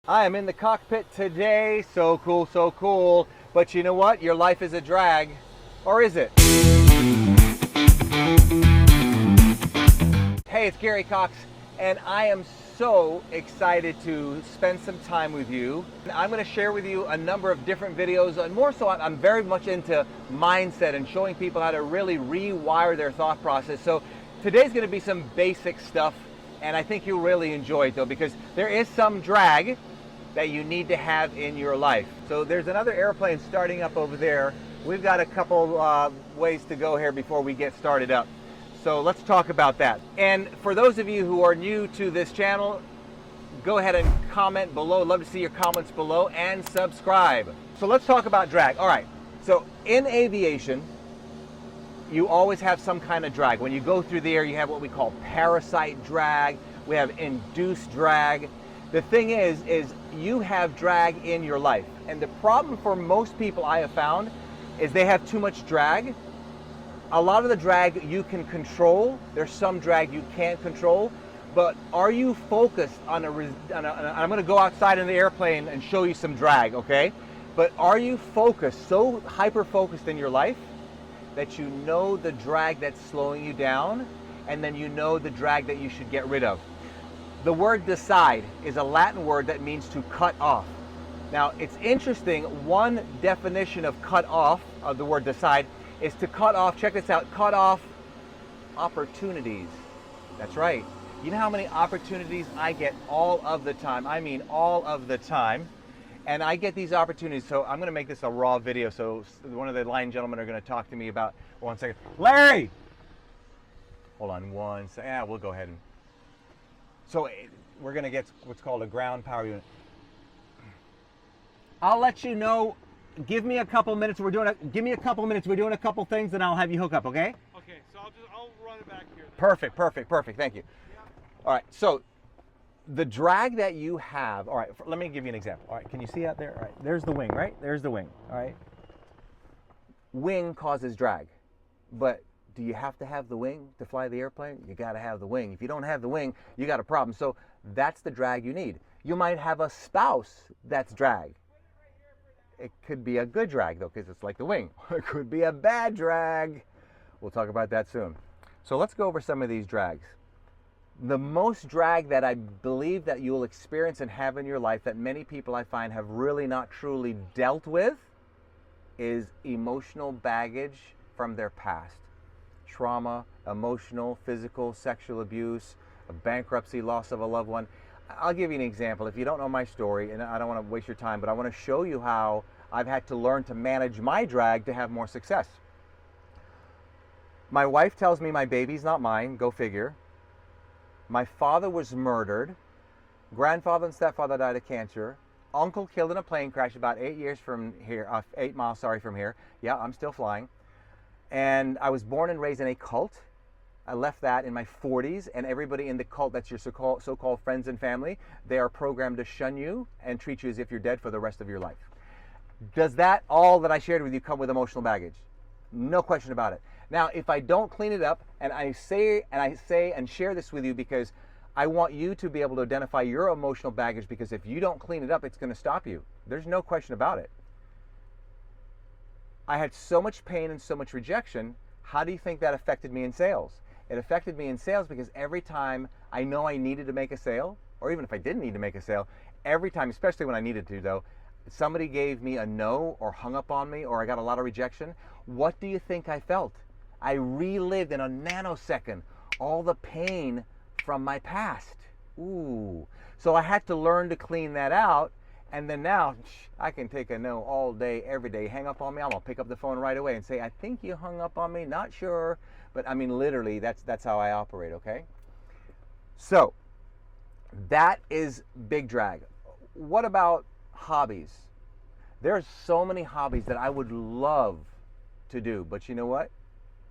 I am in the cockpit today. So cool, so cool. But you know what? Your life is a drag. Or is it? Hey, it's Gary Coxe, and I am so excited to spend some time with you. I'm going to share with you a number of different videos, and more so I'm very much into mindset and showing people how to really rewire their thought process. So today's going to be some basic stuff, and I think you'll really enjoy it though, because there is some drag that you need to have in your life. So there's another airplane starting up over there. We've got a couple ways to go here before we get started up. So let's talk about that. And for those of you who are new to this channel, go ahead and comment below. Love to see your comments below, and subscribe. So let's talk about drag. All right, so in aviation, you always have some kind of drag. When you go through the air, you have what we call parasite drag. We have induced drag. The thing is you have drag in your life. And the problem for most people I have found is they have too much drag. A lot of the drag you can control. There's some drag you can't control. But are you focused on I'm going to go outside in the airplane and show you some drag, okay? But are you focused, so hyper-focused in your life that you know the drag that's slowing you down, and then you know the drag that you should get rid of? The word decide is a Latin word that means to cut off. Now, it's interesting, one definition of cut off, of the word decide, is to cut off, check this out, cut off opportunities. That's right. You know how many opportunities I get all of the time? I mean all of the time. And I get these opportunities, so I'm going to make this a raw video, so one of the line gentlemen are going to talk to me about, 1 second. Larry! Hold on 1 second. Yeah, we'll go ahead and... So we're going to get what's called a ground power unit. I'll let you know. Give me a couple minutes. Give me a couple minutes. We're doing a couple things, and I'll have you hook up, okay? Okay, so I'll run it back here then. Perfect. Thank you. Yeah. All right, so the drag that you have, all right, let me give you an example. All right, can you see out there? All right, there's the wing, right? There's the wing, all right? Wing causes drag, but do you have to have the wing to fly the airplane? You got to have the wing. If you don't have the wing, you got a problem. So that's the drag you need. You might have a spouse that's drag. It could be a good drag, though, because it's like the wing. It could be a bad drag. We'll talk about that soon. So let's go over some of these drags. The most drag that I believe that you'll experience and have in your life that many people I find have really not truly dealt with is emotional baggage from their past. Trauma, emotional, physical, sexual abuse, a bankruptcy, loss of a loved one. I'll give you an example. If you don't know my story, and I don't want to waste your time, but I want to show you how I've had to learn to manage my drag to have more success. My wife tells me my baby's not mine, go figure. My father was murdered. Grandfather and stepfather died of cancer. Uncle killed in a plane crash about 8 years from here, 8 miles, from here. Yeah, I'm still flying. And I was born and raised in a cult. I left that in my 40s, and everybody in the cult, that's your so-called friends and family, they are programmed to shun you and treat you as if you're dead for the rest of your life. Does that, all that I shared with you, come with emotional baggage? No question about it. Now, if I don't clean it up, and I say and share this with you because I want you to be able to identify your emotional baggage, because if you don't clean it up, it's going to stop you. There's no question about it. I had so much pain and so much rejection. How do you think that affected me in sales? It affected me in sales because every time I know I needed to make a sale, or even if I didn't need to make a sale, every time, especially when I needed to though, somebody gave me a no or hung up on me or I got a lot of rejection, what do you think I felt? I relived in a nanosecond all the pain from my past. Ooh. So I had to learn to clean that out. And then now, I can take a no all day, every day. Hang up on me, I'm going to pick up the phone right away and say, I think you hung up on me, not sure. But I mean, literally, that's how I operate, okay? So, that is big drag. What about hobbies? There's so many hobbies that I would love to do, but you know what?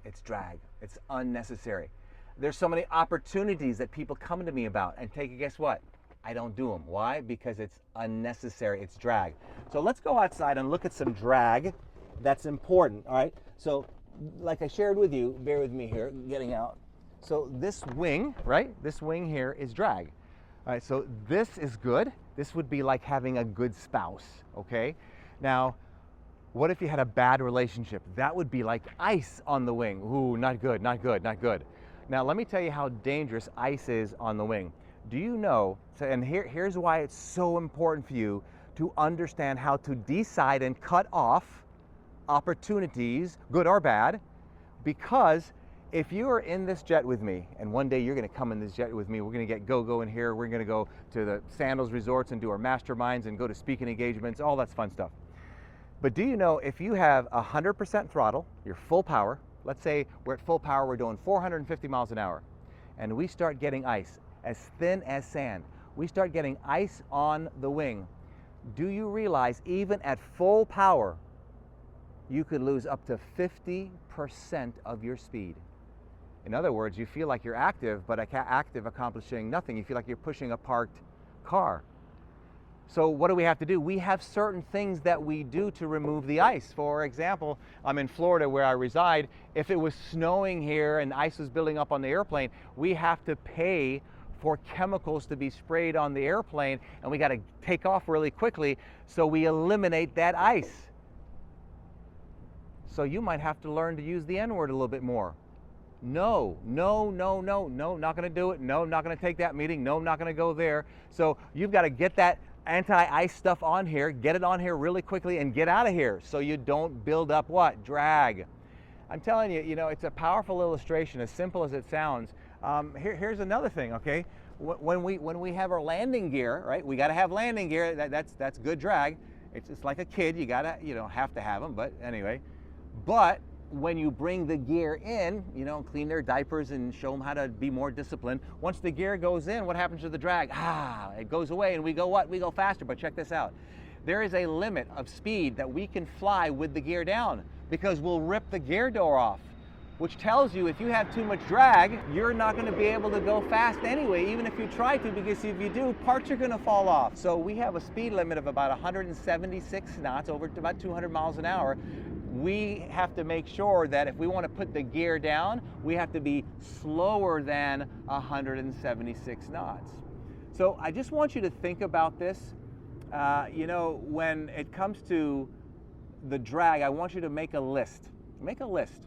It's drag. It's unnecessary. There's so many opportunities that people come to me about, and take a guess what? I don't do them. Why? Because it's unnecessary. It's drag. So let's go outside and look at some drag that's important, all right? So like I shared with you, bear with me here, getting out. So this wing, right? This wing here is drag. All right, so this is good. This would be like having a good spouse, okay? Now, what if you had a bad relationship? That would be like ice on the wing. Ooh, not good, not good, not good. Now, let me tell you how dangerous ice is on the wing. Do you know, and here's why it's so important for you to understand how to decide and cut off opportunities, good or bad, because if you are in this jet with me, and one day you're going to come in this jet with me, we're going to get go-go in here, we're going to go to the Sandals resorts and do our masterminds and go to speaking engagements, all that's fun stuff. But do you know, if you have 100% throttle, you're full power, let's say we're at full power, we're doing 450 miles an hour, and we start getting ice, as thin as sand, we start getting ice on the wing, do you realize even at full power, you could lose up to 50% of your speed? In other words, you feel like you're active, but active accomplishing nothing. You feel like you're pushing a parked car. So what do we have to do? We have certain things that we do to remove the ice. For example, I'm in Florida where I reside. If it was snowing here and ice was building up on the airplane, we have to pay for chemicals to be sprayed on the airplane, and we got to take off really quickly, so we eliminate that ice. So you might have to learn to use the N-word a little bit more. No, no, no, no, no, not going to do it. No, not going to take that meeting. No, not going to go there. So you've got to get that anti-ice stuff on here, get it on here really quickly, and get out of here so you don't build up what? Drag. I'm telling you, you know, it's a powerful illustration, as simple as it sounds. Here's another thing, okay? When we have our landing gear, right? We got to have landing gear. That's good drag. It's like a kid. You got to, you know, have to have them. But anyway, but when you bring the gear in, you know, clean their diapers and show them how to be more disciplined. Once the gear goes in, what happens to the drag? It goes away, and we go what? We go faster. But check this out. There is a limit of speed that we can fly with the gear down, because we'll rip the gear door off, which tells you if you have too much drag, you're not going to be able to go fast anyway, even if you try to, because if you do, parts are going to fall off. So we have a speed limit of about 176 knots, over to about 200 miles an hour. We have to make sure that if we want to put the gear down, we have to be slower than 176 knots. So I just want you to think about this. You know, when it comes to the drag, I want you to make a list. Make a list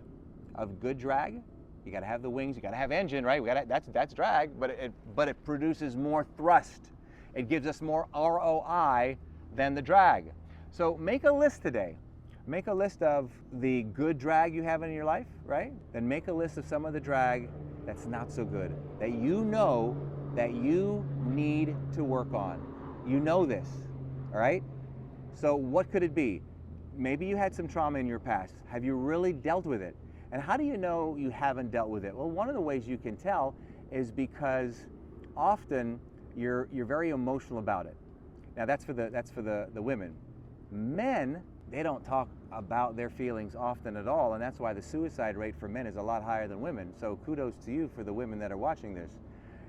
of good drag. You got to have the wings, you got to have engine, right? That's drag, but it produces more thrust. It gives us more ROI than the drag. So make a list today. Make a list of the good drag you have in your life, right? Then make a list of some of the drag that's not so good, that you know that you need to work on. You know this, all right? So what could it be? Maybe you had some trauma in your past. Have you really dealt with it? And how do you know you haven't dealt with it? Well, one of the ways you can tell is because often you're very emotional about it. Now that's for the women. Men, they don't talk about their feelings often at all, and that's why the suicide rate for men is a lot higher than women. So kudos to you for the women that are watching this.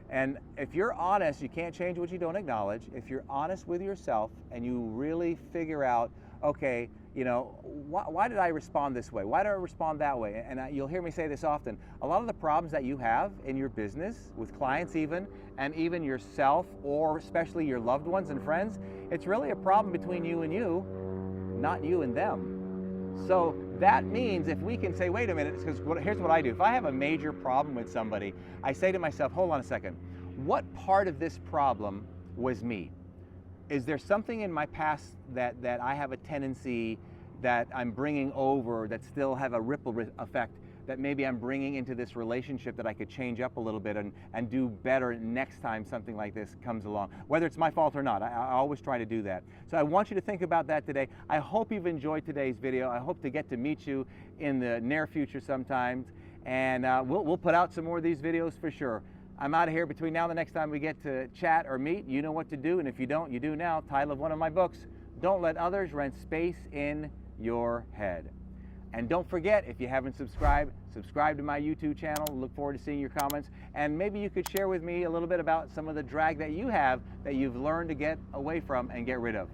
And if you're honest, you can't change what you don't acknowledge. If you're honest with yourself and you really figure out, okay, you know, why did I respond this way? Why did I respond that way? And you'll hear me say this often. A lot of the problems that you have in your business, with clients even, and even yourself, or especially your loved ones and friends, it's really a problem between you and you, not you and them. So that means if we can say, wait a minute, because here's what I do. If I have a major problem with somebody, I say to myself, hold on a second, what part of this problem was me? Is there something in my past that I have a tendency that I'm bringing over that still have a ripple effect that maybe I'm bringing into this relationship that I could change up a little bit and do better next time something like this comes along, whether it's my fault or not. I always try to do that. So I want you to think about that today. I hope you've enjoyed today's video. I hope to get to meet you in the near future sometimes, and we'll put out some more of these videos for sure. I'm out of here. Between now and the next time we get to chat or meet, you know what to do, and if you don't, you do now. Title of one of my books, Don't Let Others Rent Space in Your Head. And don't forget, if you haven't subscribed, subscribe to my YouTube channel. Look forward to seeing your comments. And maybe you could share with me a little bit about some of the drag that you have that you've learned to get away from and get rid of.